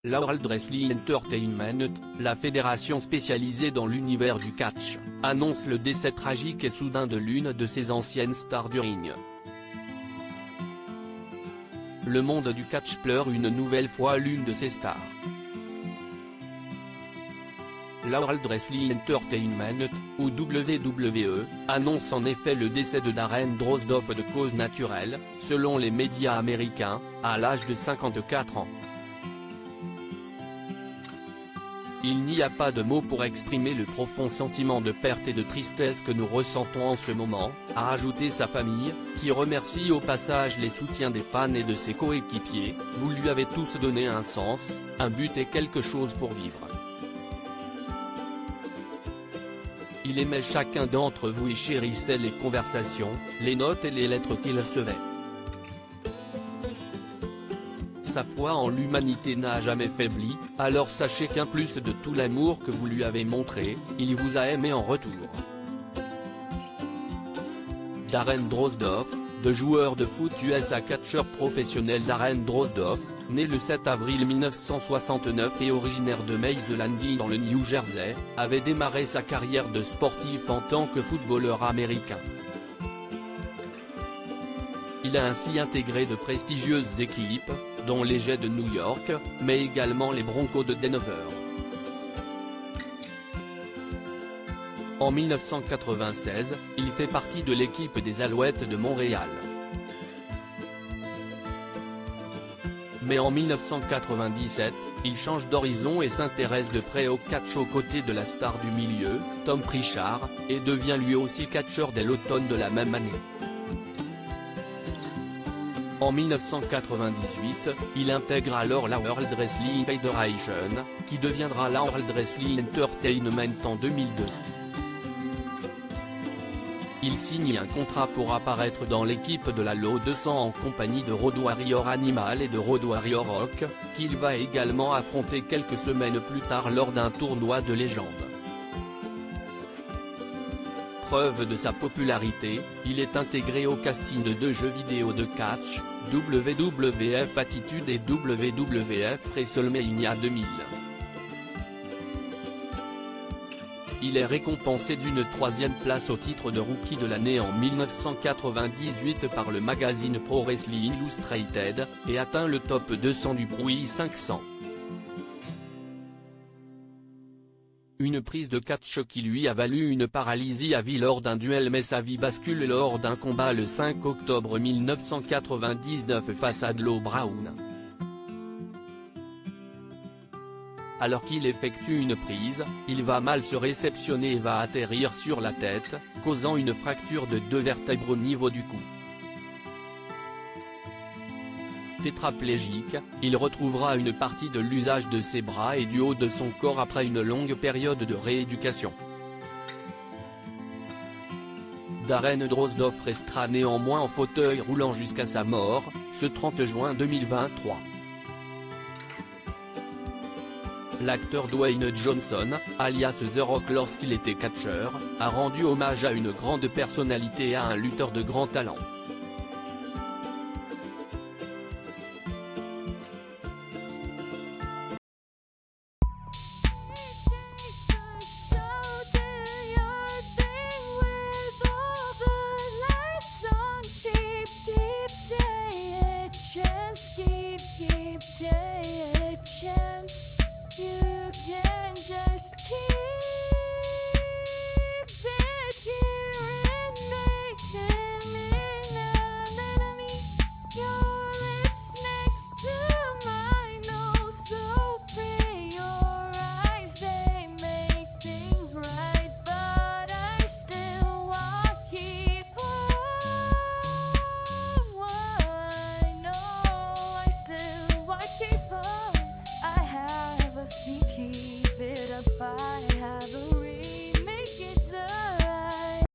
La World Wrestling Entertainment, la fédération spécialisée dans l'univers du catch, annonce le décès tragique et soudain de l'une de ses anciennes stars du ring. Le monde du catch pleure une nouvelle fois l'une de ses stars. La World Wrestling Entertainment, ou WWE, annonce en effet le décès de Darren Drozdov de cause naturelle, selon les médias américains, à l'âge de 54 ans. Il n'y a pas de mots pour exprimer le profond sentiment de perte et de tristesse que nous ressentons en ce moment, a ajouté sa famille, qui remercie au passage les soutiens des fans et de ses coéquipiers. Vous lui avez tous donné un sens, un but et quelque chose pour vivre. Il aimait chacun d'entre vous et chérissait les conversations, les notes et les lettres qu'il recevait. Sa foi en l'humanité n'a jamais faibli, alors sachez qu'en plus de tout l'amour que vous lui avez montré, il vous a aimé en retour. Darren Drozdov, de joueur de foot US à catcheur professionnel. Darren Drozdov, né le 7 avril 1969 et originaire de Mays Landing dans le New Jersey, avait démarré sa carrière de sportif en tant que footballeur américain. Il a ainsi intégré de prestigieuses équipes, dont les Jets de New York, mais également les Broncos de Denver. En 1996, il fait partie de l'équipe des Alouettes de Montréal. Mais en 1997, il change d'horizon et s'intéresse de près au catch aux côtés de la star du milieu, Tom Pritchard, et devient lui aussi catcheur dès l'automne de la même année. En 1998, il intègre alors la World Wrestling Federation, qui deviendra la World Wrestling Entertainment en 2002. Il signe un contrat pour apparaître dans l'équipe de la Law 200 en compagnie de Road Warrior Animal et de Road Warrior Rock, qu'il va également affronter quelques semaines plus tard lors d'un tournoi de légende. Preuve de sa popularité, il est intégré au casting de deux jeux vidéo de catch, WWF Attitude et WWF WrestleMania 2000. Il est récompensé d'une troisième place au titre de Rookie de l'année en 1998 par le magazine Pro Wrestling Illustrated, et atteint le top 200 du Bruit 500. Une prise de catch qui lui a valu une paralysie à vie lors d'un duel, mais sa vie bascule lors d'un combat le 5 octobre 1999 face à D'Lo Brown. Alors qu'il effectue une prise, il va mal se réceptionner et va atterrir sur la tête, causant une fracture de 2 vertèbres au niveau du cou. Tétraplégique, il retrouvera une partie de l'usage de ses bras et du haut de son corps après une longue période de rééducation. Darren Drozdov restera néanmoins en fauteuil roulant jusqu'à sa mort, ce 30 juin 2023. L'acteur Dwayne Johnson, alias The Rock lorsqu'il était catcheur, a rendu hommage à une grande personnalité et à un lutteur de grand talent.